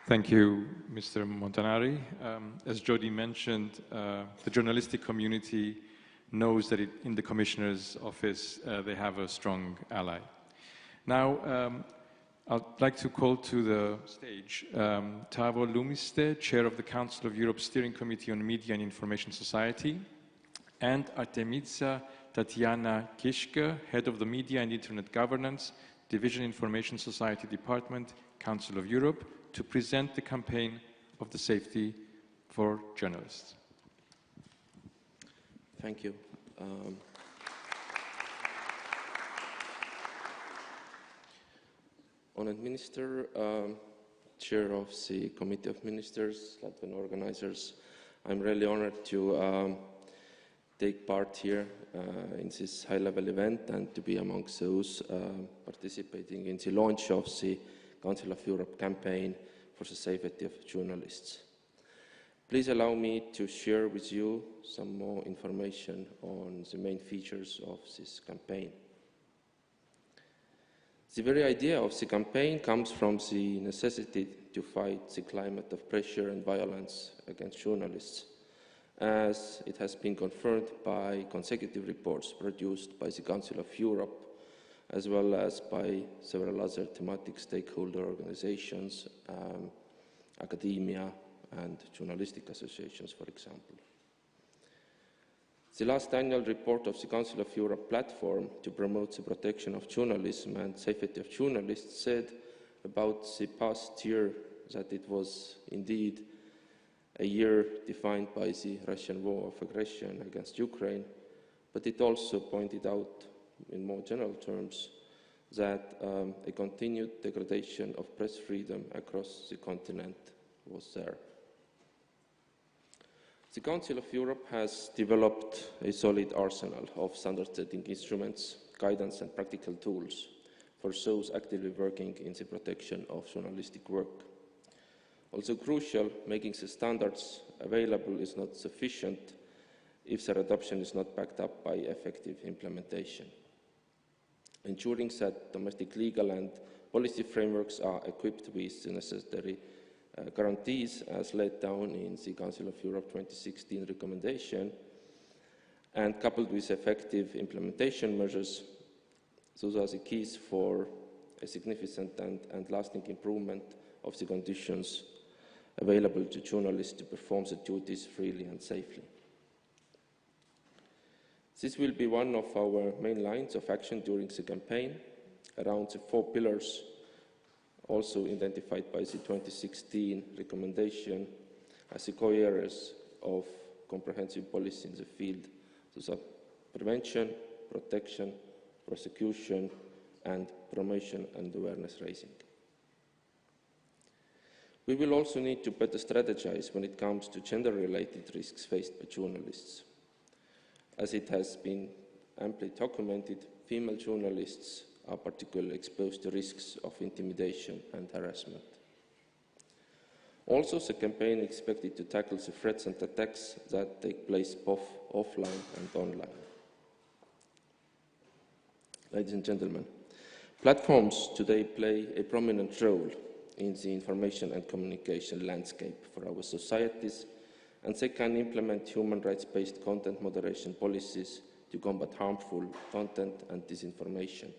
Thank you, Mr. Montanari. As Jody mentioned, the journalistic community knows that in the Commissioner's office they have a strong ally. Now, I'd like to call to the stage Tavo Lumiste, Chair of the Council of Europe Steering Committee on Media and Information Society, and Artemisa Tatiana Kishke, Head of the Media and Internet Governance, Division Information Society Department, Council of Europe, to present the campaign of the safety for journalists. Thank you. Honored Minister, Chair of the Committee of Ministers, Latvian organizers, I'm really honored to take part here in this high-level event and to be amongst those participating in the launch of the Council of Europe campaign for the safety of journalists. Please allow me to share with you some more information on the main features of this campaign. The very idea of the campaign comes from the necessity to fight the climate of pressure and violence against journalists, as it has been confirmed by consecutive reports produced by the Council of Europe, as well as by several other thematic stakeholder organizations, academia, and journalistic associations, for example. The last annual report of the Council of Europe platform to promote the protection of journalism and safety of journalists said about the past year that it was indeed a year defined by the Russian war of aggression against Ukraine, but it also pointed out in more general terms that a continued degradation of press freedom across the continent was there. The Council of Europe has developed a solid arsenal of standard-setting instruments, guidance and practical tools for those actively working in the protection of journalistic work. Also crucial, making the standards available is not sufficient if their adoption is not backed up by effective implementation. Ensuring that domestic legal and policy frameworks are equipped with the necessary guarantees as laid down in the Council of Europe 2016 recommendation, and coupled with effective implementation measures, those are the keys for a significant and lasting improvement of the conditions available to journalists to perform their duties freely and safely. This will be one of our main lines of action during the campaign, around the 4 pillars also identified by the 2016 recommendation as the core areas of comprehensive policy in the field. Those are prevention, protection, prosecution, and promotion and awareness raising. We will also need to better strategize when it comes to gender-related risks faced by journalists. As it has been amply documented, female journalists are particularly exposed to risks of intimidation and harassment. Also, the campaign is expected to tackle the threats and attacks that take place both offline and online. Ladies and gentlemen, platforms today play a prominent role in the information and communication landscape for our societies, and they can implement human rights-based content moderation policies to combat harmful content and disinformation.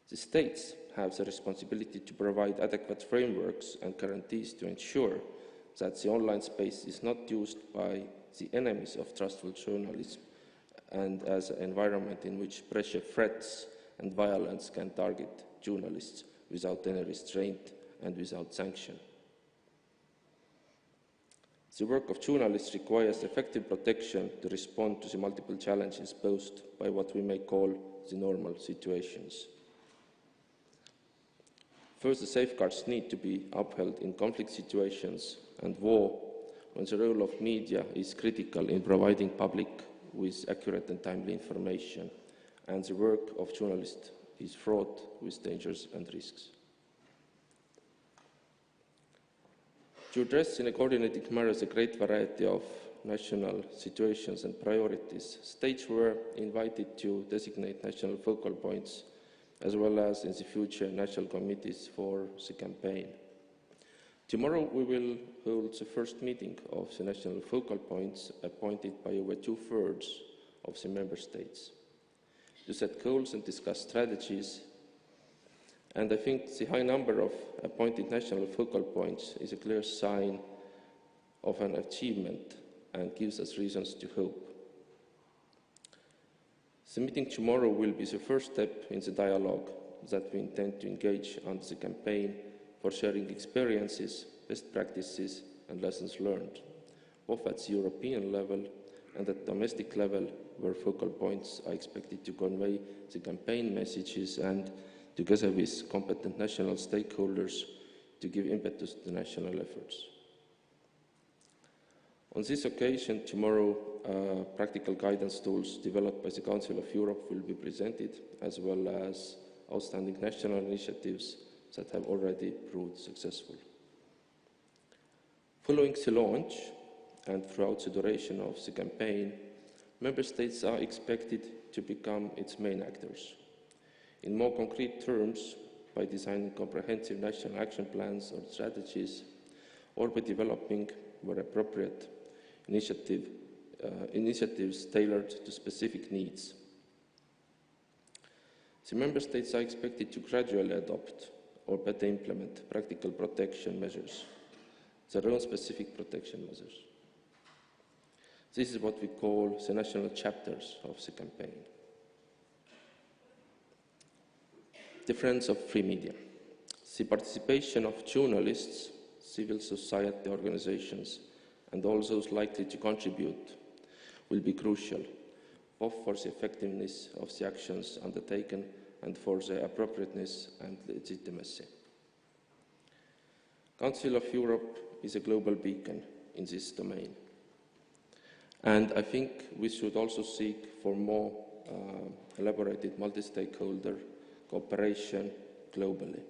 The states have the responsibility to provide adequate frameworks and guarantees to ensure that the online space is not used by the enemies of trustful journalism and as an environment in which pressure, threats and violence can target journalists without any restraint and without sanction. The work of journalists requires effective protection to respond to the multiple challenges posed by what we may call the normal situations. First, the safeguards need to be upheld in conflict situations and war, when the role of media is critical in providing public with accurate and timely information, and the work of journalists is fraught with dangers and risks. To address in a coordinated manner the great variety of national situations and priorities, states were invited to designate national focal points, as well as in the future national committees for the campaign. Tomorrow we will hold the first meeting of the national focal points appointed by over 2/3 of the member states to set goals and discuss strategies. And I think the high number of appointed national focal points is a clear sign of an achievement and gives us reasons to hope. The meeting tomorrow will be the first step in the dialogue that we intend to engage under the campaign for sharing experiences, best practices and lessons learned, both at the European level and at domestic level, where focal points are expected to convey the campaign messages and, together with competent national stakeholders, to give impetus to national efforts. On this occasion, tomorrow, practical guidance tools developed by the Council of Europe will be presented, as well as outstanding national initiatives that have already proved successful. Following the launch and throughout the duration of the campaign, Member States are expected to become its main actors. In more concrete terms, by designing comprehensive national action plans or strategies, or by developing, where appropriate, initiatives tailored to specific needs. The Member States are expected to gradually adopt or better implement practical protection measures, their own specific protection measures. This is what we call the national chapters of the campaign. The Friends of Free Media. The participation of journalists, civil society organizations, and all those likely to contribute will be crucial, both for the effectiveness of the actions undertaken and for their appropriateness and legitimacy. Council of Europe is a global beacon in this domain. And I think we should also seek for more elaborated multi-stakeholder cooperation globally.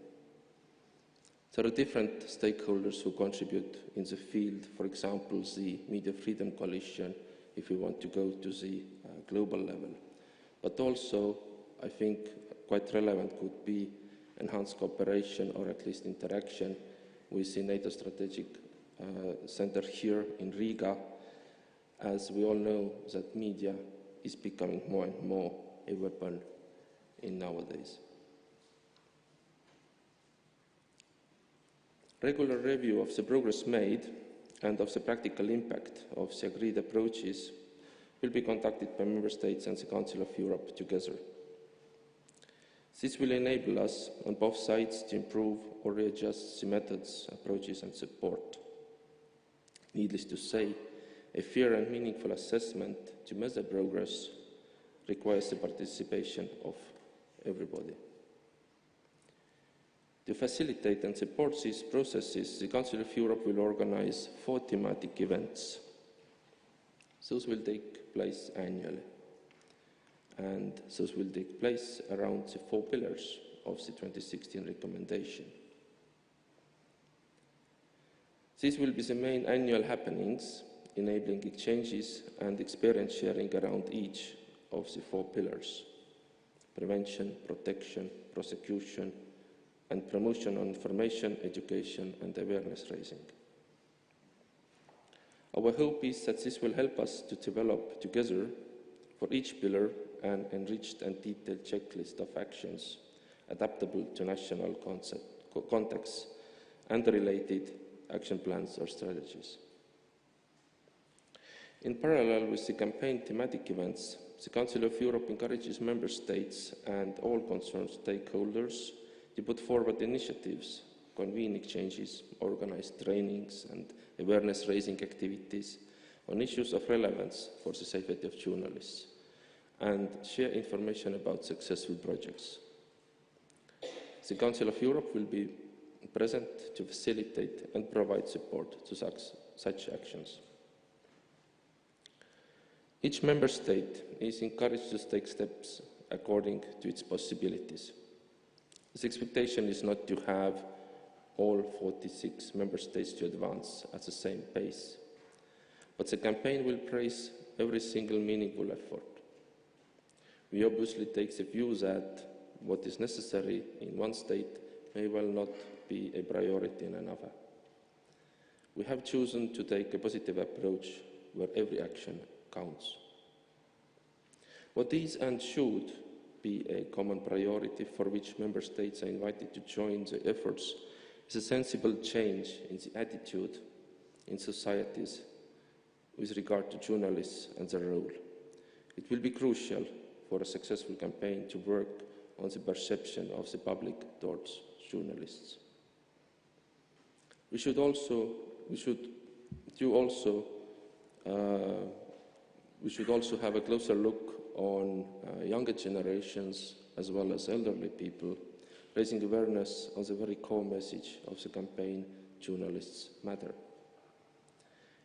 There are different stakeholders who contribute in the field, for example, the Media Freedom Coalition, if we want to go to the global level. But also, I think quite relevant could be enhanced cooperation or at least interaction with the NATO Strategic Center here in Riga, as we all know that media is becoming more and more a weapon in nowadays. Regular review of the progress made and of the practical impact of the agreed approaches will be conducted by Member States and the Council of Europe together. This will enable us on both sides to improve or readjust the methods, approaches and support. Needless to say, a fair and meaningful assessment to measure progress requires the participation of everybody. To facilitate and support these processes, the Council of Europe will organize 4 thematic events. Those will take place annually, and those will take place around the 4 pillars of the 2016 recommendation. These will be the main annual happenings, enabling exchanges and experience sharing around each of the 4 pillars: prevention, protection, prosecution, and promotion on information, education, and awareness raising. Our hope is that this will help us to develop together, for each pillar, an enriched and detailed checklist of actions adaptable to national contexts and related action plans or strategies. In parallel with the campaign thematic events, the Council of Europe encourages Member States and all concerned stakeholders to put forward initiatives, convene exchanges, organize trainings and awareness-raising activities on issues of relevance for the safety of journalists, and share information about successful projects. The Council of Europe will be present to facilitate and provide support to such actions. Each Member State is encouraged to take steps according to its possibilities. This expectation is not to have all 46 Member States to advance at the same pace, but the campaign will praise every single meaningful effort. We obviously take the view that what is necessary in one state may well not be a priority in another. We have chosen to take a positive approach where every action counts. What is and should be a common priority for which Member States are invited to join the efforts is a sensible change in the attitude in societies with regard to journalists and their role. It will be crucial for a successful campaign to work on the perception of the public towards journalists. We should also have a closer look on younger generations as well as elderly people, raising awareness on the very core message of the campaign, Journalists Matter.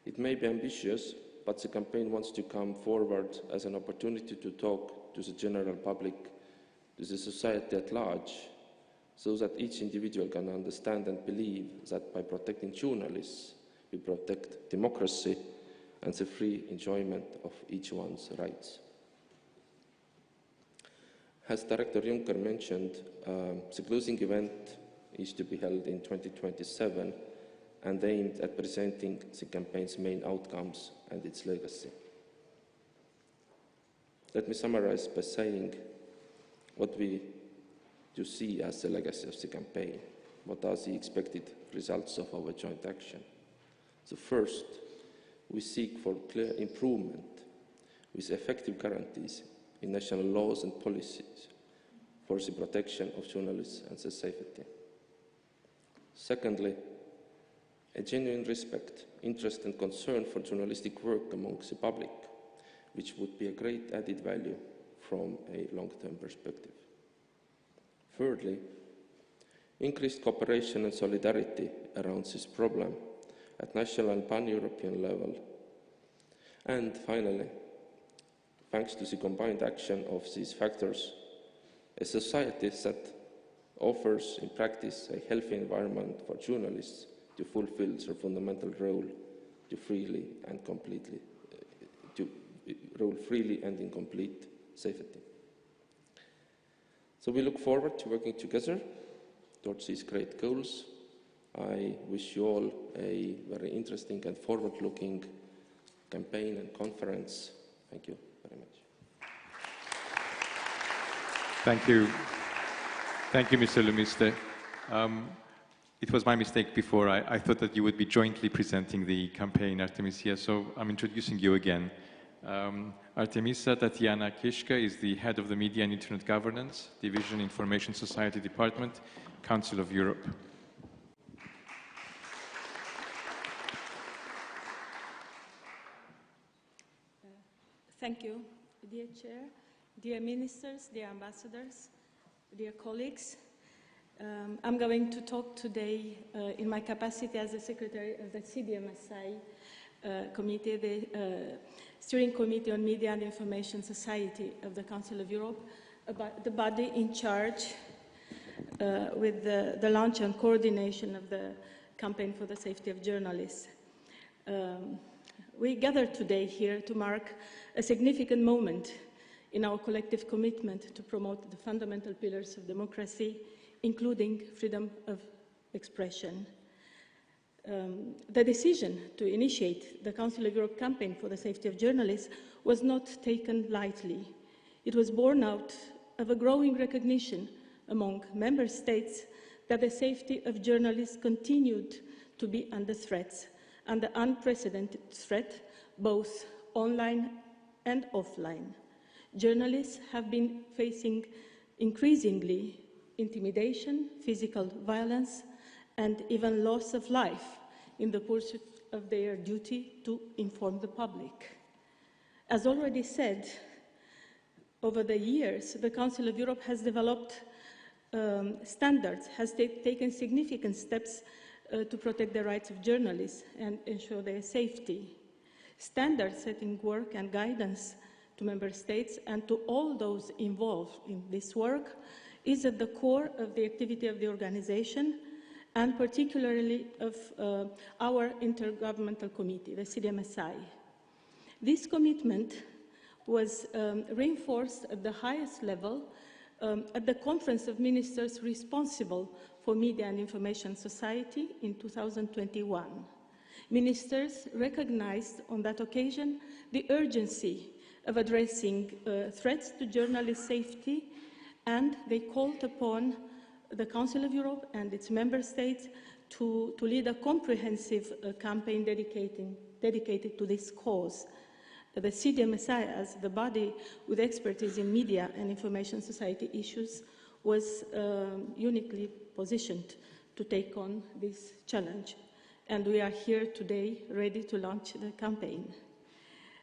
It may be ambitious, but the campaign wants to come forward as an opportunity to talk to the general public, to the society at large, so that each individual can understand and believe that by protecting journalists, we protect democracy and the free enjoyment of each one's rights. As Director Juncker mentioned, the closing event is to be held in 2027 and aimed at presenting the campaign's main outcomes and its legacy. Let me summarize by saying what we do see as the legacy of the campaign. What are the expected results of our joint action? So first, we seek for clear improvement with effective guarantees in national laws and policies for the protection of journalists and their safety. Secondly, a genuine respect, interest and concern for journalistic work among the public, which would be a great added value from a long-term perspective. Thirdly, increased cooperation and solidarity around this problem at national and pan-European level. And finally, thanks to the combined action of these factors, a society that offers in practice a healthy environment for journalists to fulfill their fundamental role to freely and in complete safety. So we look forward to working together towards these great goals. I wish you all a very interesting and forward-looking campaign and conference. Thank you very much. Thank you. Thank you, Mr. Lumiste. It was my mistake before. I thought that you would be jointly presenting the campaign, Artemisia, so I'm introducing you again. Artemisa Tatiana Kishka is the head of the Media and Internet Governance, Division Information Society Department, Council of Europe. Thank you, dear Chair, dear ministers, dear ambassadors, dear colleagues. I'm going to talk today in my capacity as the Secretary of the CDMSI Committee, the Steering Committee on Media and Information Society of the Council of Europe, about the body in charge with the launch and coordination of the campaign for the safety of journalists. We gather today here to mark a significant moment in our collective commitment to promote the fundamental pillars of democracy, including freedom of expression. The decision to initiate the Council of Europe campaign for the safety of journalists was not taken lightly. It was born out of a growing recognition among member states that the safety of journalists continued to be under threat, under unprecedented threat, both online and offline. Journalists have been facing increasingly intimidation, physical violence, and even loss of life in the pursuit of their duty to inform the public. As already said, over the years, the Council of Europe has developed standards, has taken significant steps to protect the rights of journalists and ensure their safety. Standard setting work and guidance to member states and to all those involved in this work is at the core of the activity of the organization and particularly of our intergovernmental committee, the CDMSI. This commitment was reinforced at the highest level at the Conference of Ministers responsible for Media and Information Society in 2021. Ministers recognized on that occasion the urgency of addressing threats to journalist safety, and they called upon the Council of Europe and its member states to lead a comprehensive campaign dedicated to this cause. The CDMSI, as the body with expertise in media and information society issues, was uniquely positioned to take on this challenge. And we are here today ready to launch the campaign.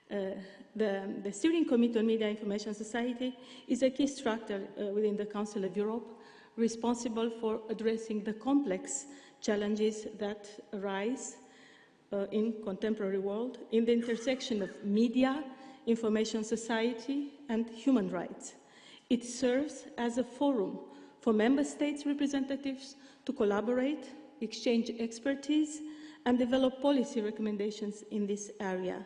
The Steering Committee on Media Information Society is a key structure within the Council of Europe, responsible for addressing the complex challenges that arise in contemporary world in the intersection of media, information society, and human rights. It serves as a forum for member states' representatives to collaborate, exchange expertise, and develop policy recommendations in this area.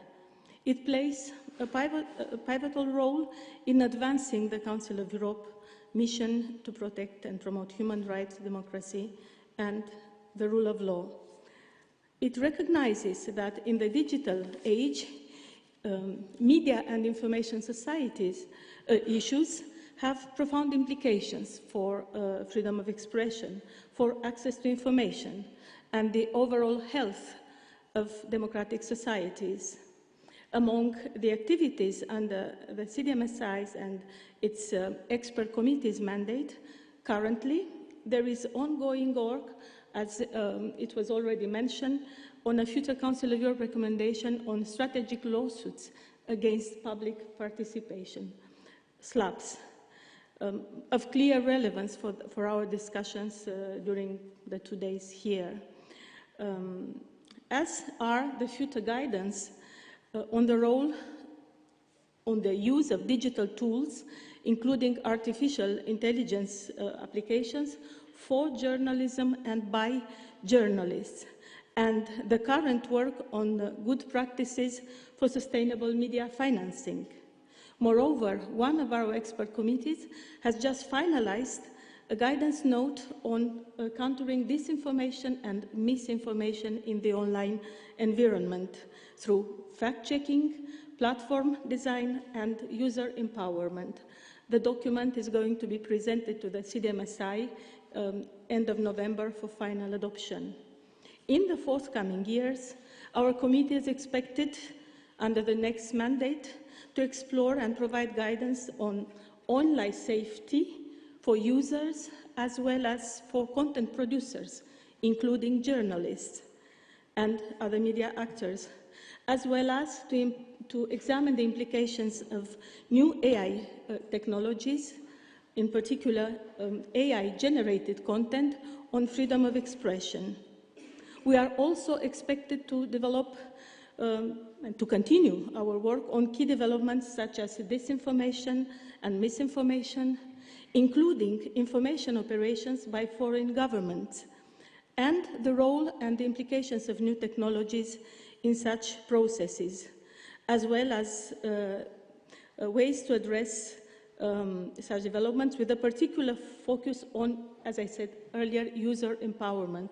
It plays a pivotal role in advancing the Council of Europe mission to protect and promote human rights, democracy, and the rule of law. It recognizes that in the digital age, media and information societies issues have profound implications for freedom of expression, for access to information, and the overall health of democratic societies. Among the activities under the CDMSI's and its expert committee's mandate, currently there is ongoing work, as it was already mentioned, on a future Council of Europe recommendation on strategic lawsuits against public participation, SLAPs, of clear relevance for our discussions during the 2 days here. As are the future guidance on the role, on the use of digital tools, including artificial intelligence applications for journalism and by journalists, and the current work on good practices for sustainable media financing. Moreover, one of our expert committees has just finalized a guidance note on countering disinformation and misinformation in the online environment through fact-checking, platform design, and user empowerment. The document is going to be presented to the CDMSI end of November for final adoption. In the forthcoming years, our committee is expected, under the next mandate, to explore and provide guidance on online safety for users as well as for content producers, including journalists and other media actors, as well as to examine the implications of new AI technologies, in particular AI-generated content, on freedom of expression. We are also expected to develop and to continue our work on key developments such as disinformation and misinformation, including information operations by foreign governments, and the role and the implications of new technologies in such processes, as well as ways to address such developments with a particular focus on, as I said earlier, user empowerment.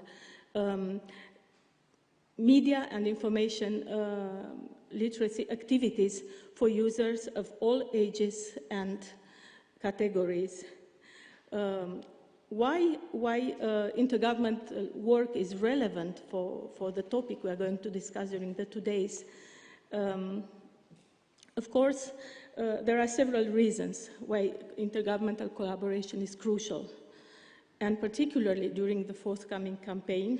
Media and information literacy activities for users of all ages and categories. Why intergovernmental work is relevant for the topic we are going to discuss during the 2 days? Of course, there are several reasons why intergovernmental collaboration is crucial, and particularly during the forthcoming campaign,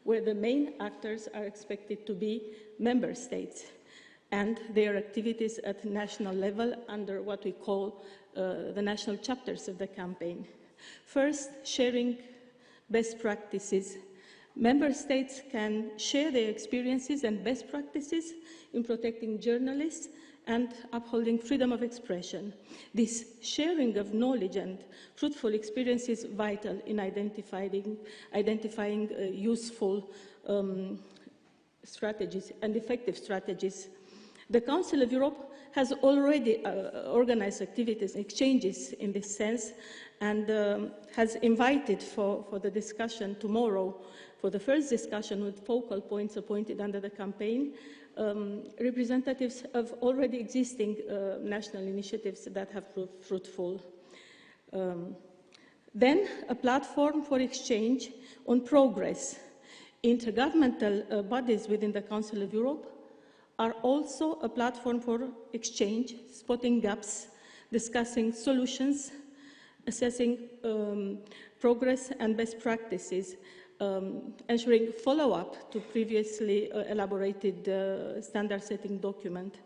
where the main actors are expected to be member states and their activities at national level under what we call the national chapters of the campaign. First, sharing best practices. Member states can share their experiences and best practices in protecting journalists and upholding freedom of expression. This sharing of knowledge and fruitful experience is vital in identifying useful strategies and effective strategies The Council of Europe has already organized activities, exchanges in this sense, and has invited for the discussion tomorrow, for the first discussion with focal points appointed under the campaign, representatives of already existing national initiatives that have proved fruitful. Then a platform for exchange on progress. Intergovernmental bodies within the Council of Europe are also a platform for exchange, spotting gaps, discussing solutions, assessing progress and best practices, ensuring follow-up to previously elaborated standard-setting document.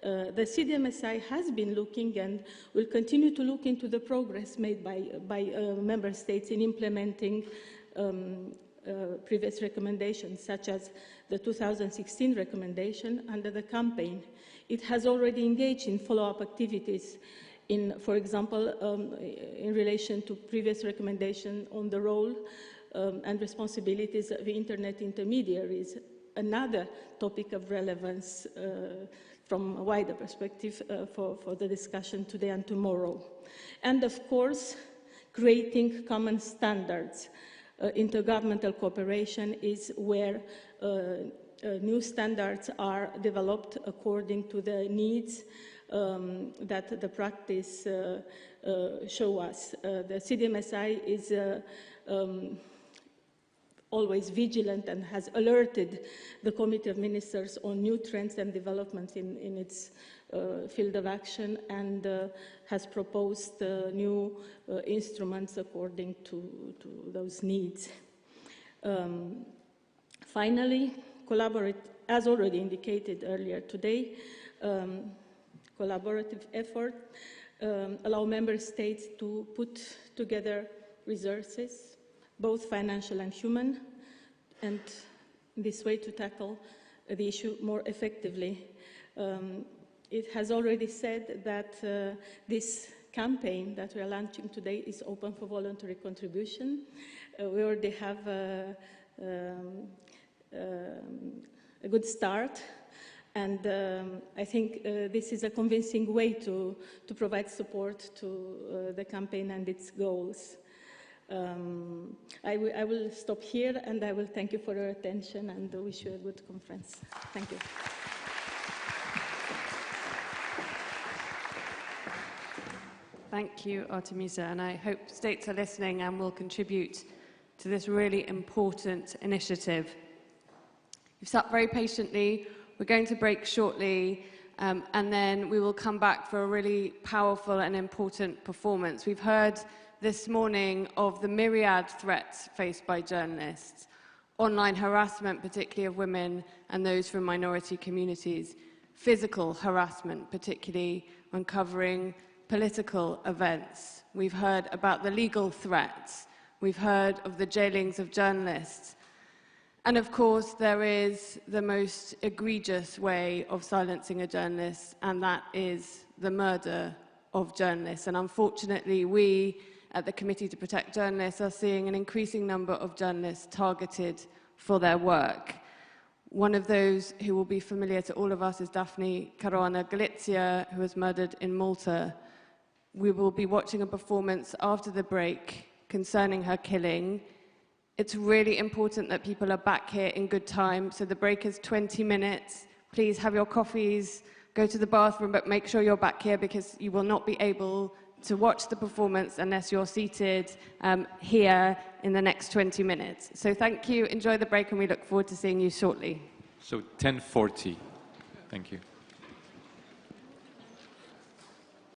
The CDMSI has been looking and will continue to look into the progress made by member states in implementing previous recommendations, such as the 2016 recommendation under the campaign. It has already engaged in follow-up activities in, for example, in relation to previous recommendation on the role and responsibilities of internet intermediaries, another topic of relevance from a wider perspective for the discussion today and tomorrow. And of course, creating common standards. Intergovernmental cooperation is where new standards are developed according to the needs that the practice show us. The CDMSI is always vigilant and has alerted the Committee of Ministers on new trends and developments in its field of action, and has proposed new instruments according to those needs. Finally, as already indicated earlier today, collaborative effort allow member states to put together resources, both financial and human, and this way to tackle the issue more effectively. It has already said that this campaign that we are launching today is open for voluntary contribution. We already have a good start, and I think this is a convincing way to provide support to the campaign and its goals. I will stop here, and I will thank you for your attention and wish you a good conference. Thank you. Thank you, Artemisa, and I hope states are listening and will contribute to this really important initiative. You've sat very patiently. We're going to break shortly, and then we will come back for a really powerful and important performance. We've heard this morning of the myriad threats faced by journalists, online harassment, particularly of women and those from minority communities, physical harassment, particularly when covering political events. We've heard about the legal threats. We've heard of the jailings of journalists. And of course, there is the most egregious way of silencing a journalist, and that is the murder of journalists. And unfortunately, we at the Committee to Protect Journalists are seeing an increasing number of journalists targeted for their work. One of those who will be familiar to all of us is Daphne Caruana Galizia, who was murdered in Malta. We will be watching a performance after the break concerning her killing. It's really important that people are back here in good time, so the break is 20 minutes. Please have your coffees, go to the bathroom, but make sure you're back here because you will not be able to watch the performance unless you're seated here in the next 20 minutes. So thank you, enjoy the break, and we look forward to seeing you shortly. So 10:40. Thank you.